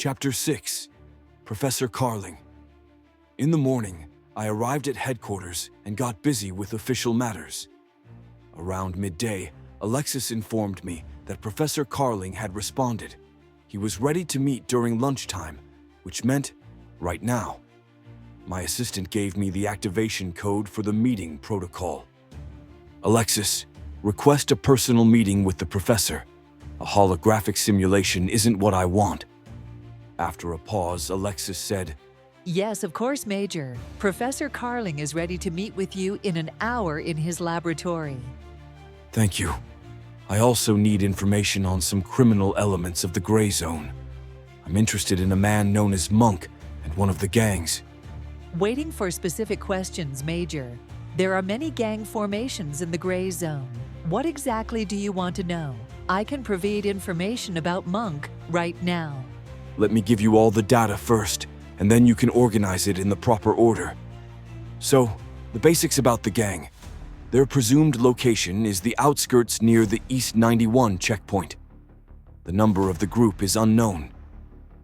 Chapter 6. Professor Karling. In the morning, I arrived at headquarters and got busy with official matters. Around midday, Alexis informed me that Professor Karling had responded. He was ready to meet during lunchtime, which meant right now. My assistant gave me the activation code for the meeting protocol. Alexis, request a personal meeting with the professor. A holographic simulation isn't what I want. After a pause, Alexis said, Yes, of course, Major. Professor Karling is ready to meet with you in an hour in his laboratory. Thank you. I also need information on some criminal elements of the Gray Zone. I'm interested in a man known as Monk and one of the gangs. Waiting for specific questions, Major. There are many gang formations in the Gray Zone. What exactly do you want to know? I can provide information about Monk right now. Let me give you all the data first, and then you can organize it in the proper order. So, the basics about the gang. Their presumed location is the outskirts near the East 91 checkpoint. The number of the group is unknown.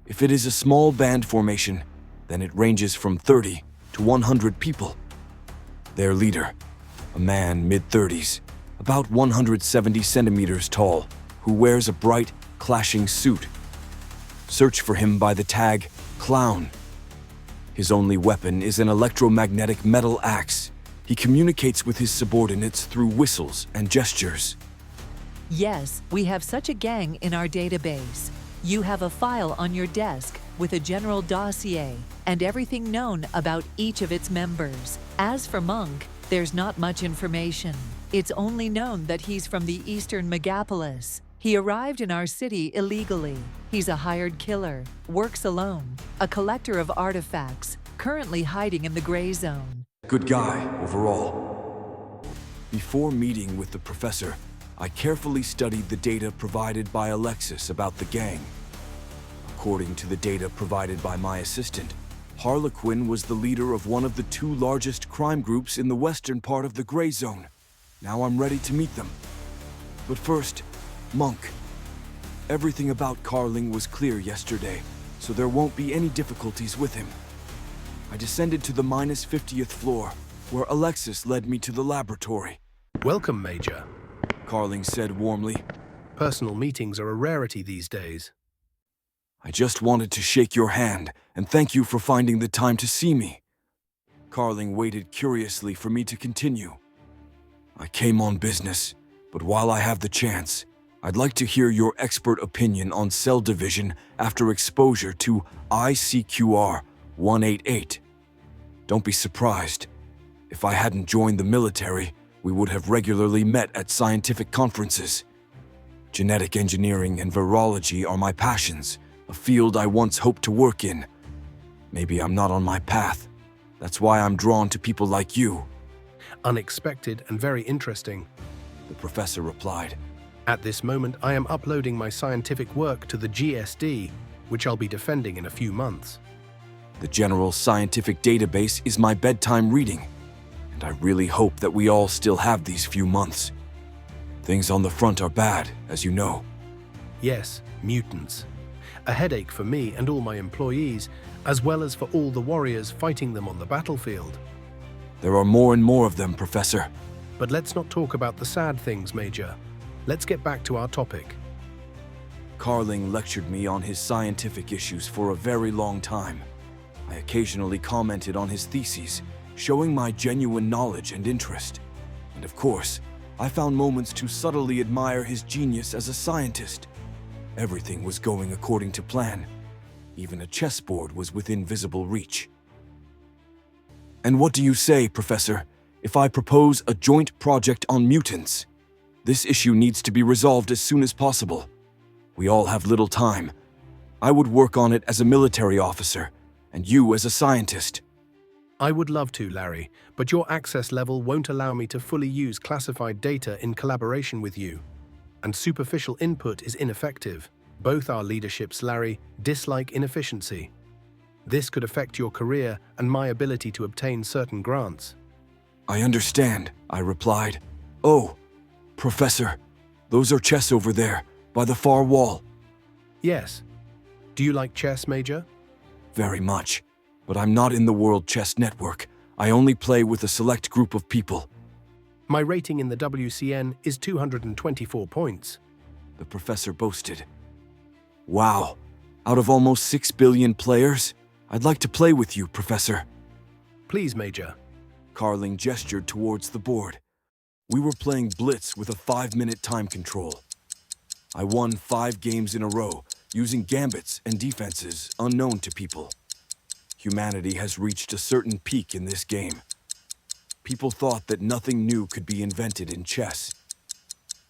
If it is a small band formation, then it ranges from 30 to 100 people. Their leader, a man mid-30s, about 170 centimeters tall, who wears a bright, clashing suit. Search for him by the tag Clown. His only weapon is an electromagnetic metal axe. He communicates with his subordinates through whistles and gestures. Yes, we have such a gang in our database. You have a file on your desk with a general dossier and everything known about each of its members. As for Monk, there's not much information. It's only known that he's from the eastern Megapolis. He arrived in our city illegally. He's a hired killer, works alone, a collector of artifacts, currently hiding in the Gray Zone. Good guy, overall. Before meeting with the professor, I carefully studied the data provided by Alexis about the gang. According to the data provided by my assistant, Harlequin was the leader of one of the two largest crime groups in the western part of the Gray Zone. Now I'm ready to meet them. But first, Monk. Everything about Karling was clear yesterday, so there won't be any difficulties with him. I descended to the -50th floor, where Alexis led me to the laboratory. Welcome, Major. Karling said warmly. Personal meetings are a rarity these days. I just wanted to shake your hand and thank you for finding the time to see me. Karling waited curiously for me to continue. I came on business, but while I have the chance, I'd like to hear your expert opinion on cell division after exposure to ICQR 188. Don't be surprised. If I hadn't joined the military, we would have regularly met at scientific conferences. Genetic engineering and virology are my passions, a field I once hoped to work in. Maybe I'm not on my path. That's why I'm drawn to people like you. Unexpected and very interesting. The professor replied. At this moment, I am uploading my scientific work to the GSD, which I'll be defending in a few months. The general scientific database is my bedtime reading, and I really hope that we all still have these few months. Things on the front are bad, as you know. Yes, mutants. A headache for me and all my employees, as well as for all the warriors fighting them on the battlefield. There are more and more of them, Professor. But let's not talk about the sad things, Major. Let's get back to our topic. Karling lectured me on his scientific issues for a very long time. I occasionally commented on his theses, showing my genuine knowledge and interest. And of course, I found moments to subtly admire his genius as a scientist. Everything was going according to plan. Even a chessboard was within visible reach. And what do you say, Professor, if I propose a joint project on mutants? This issue needs to be resolved as soon as possible. We all have little time. I would work on it as a military officer, and you as a scientist. I would love to, Larry, but your access level won't allow me to fully use classified data in collaboration with you. And superficial input is ineffective. Both our leaderships, Larry, dislike inefficiency. This could affect your career and my ability to obtain certain grants. I understand, I replied. Oh, Professor, those are chests over there, by the far wall. Yes. Do you like chess, Major? Very much. But I'm not in the World Chess Network. I only play with a select group of people. My rating in the WCN is 224 points. The professor boasted. Wow. Out of almost 6 billion players? I'd like to play with you, Professor. Please, Major. Karling gestured towards the board. We were playing Blitz with a 5-minute time control. I won 5 games in a row, using gambits and defenses unknown to people. Humanity has reached a certain peak in this game. People thought that nothing new could be invented in chess.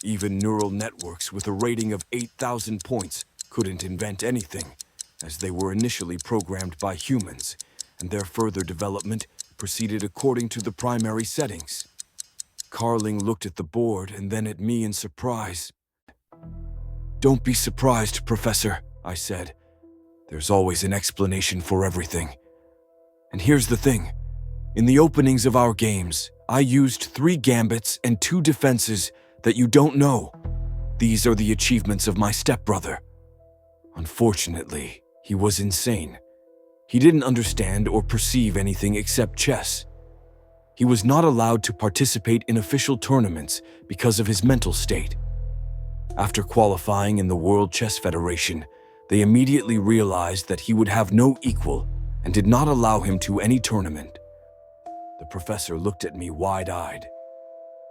Even neural networks with a rating of 8,000 points couldn't invent anything, as they were initially programmed by humans, and their further development proceeded according to the primary settings. Karling looked at the board and then at me in surprise. Don't be surprised, Professor, I said. There's always an explanation for everything. And here's the thing. In the openings of our games, I used 3 gambits and 2 defenses that you don't know. These are the achievements of my stepbrother. Unfortunately, he was insane. He didn't understand or perceive anything except chess. He was not allowed to participate in official tournaments because of his mental state. After qualifying in the World Chess Federation, they immediately realized that he would have no equal and did not allow him to any tournament. The professor looked at me wide-eyed.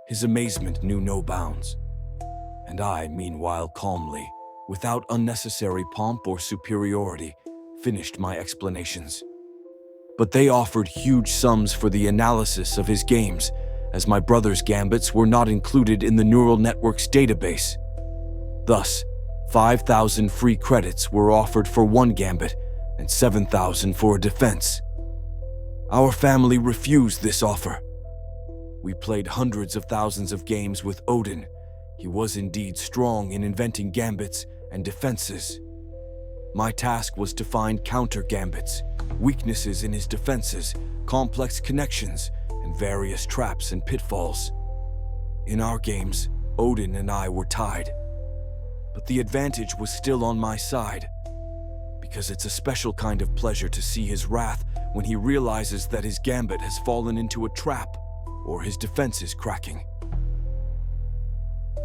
His amazement knew no bounds. And I, meanwhile, calmly, without unnecessary pomp or superiority, finished my explanations. But they offered huge sums for the analysis of his games, as my brother's gambits were not included in the neural network's database. Thus, 5,000 free credits were offered for 1 gambit and 7,000 for a defense. Our family refused this offer. We played hundreds of thousands of games with Odin. He was indeed strong in inventing gambits and defenses. My task was to find counter-gambits, weaknesses in his defenses, complex connections, and various traps and pitfalls. In our games, Odin and I were tied. But the advantage was still on my side, because it's a special kind of pleasure to see his wrath when he realizes that his gambit has fallen into a trap or his defense is cracking.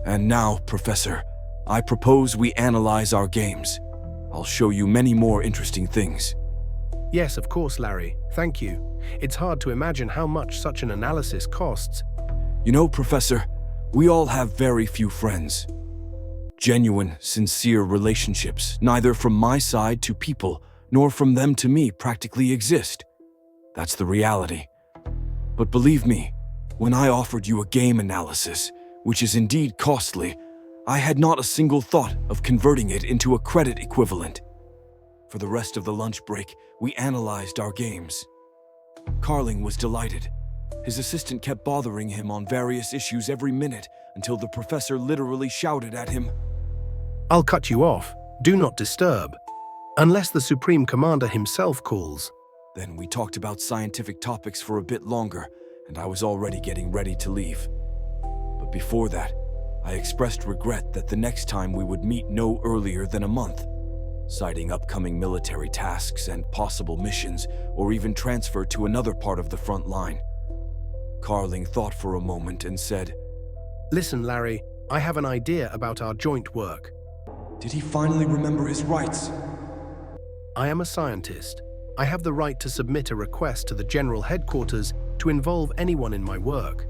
And now, Professor, I propose we analyze our games. I'll show you many more interesting things. Yes, of course, Larry. Thank you. It's hard to imagine how much such an analysis costs. You know, Professor, we all have very few friends. Genuine, sincere relationships, neither from my side to people, nor from them to me, practically exist. That's the reality. But believe me, when I offered you a game analysis, which is indeed costly, I had not a single thought of converting it into a credit equivalent. For the rest of the lunch break, we analyzed our games. Karling was delighted. His assistant kept bothering him on various issues every minute until the professor literally shouted at him, I'll cut you off. Do not disturb. Unless the Supreme Commander himself calls. Then we talked about scientific topics for a bit longer, and I was already getting ready to leave. But before that, I expressed regret that the next time we would meet no earlier than a month, citing upcoming military tasks and possible missions, or even transfer to another part of the front line. Karling thought for a moment and said, Listen, Larry, I have an idea about our joint work. Did he finally remember his rights? I am a scientist. I have the right to submit a request to the General Headquarters to involve anyone in my work.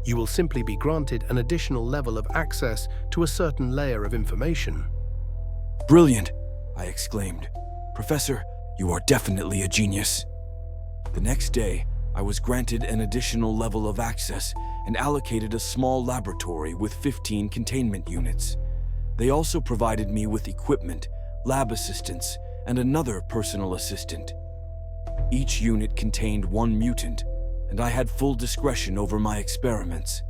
You will simply be granted an additional level of access to a certain layer of information. Brilliant, I exclaimed. Professor, you are definitely a genius. The next day, I was granted an additional level of access and allocated a small laboratory with 15 containment units. They also provided me with equipment, lab assistants, and another personal assistant. Each unit contained 1 mutant, and I had full discretion over my experiments.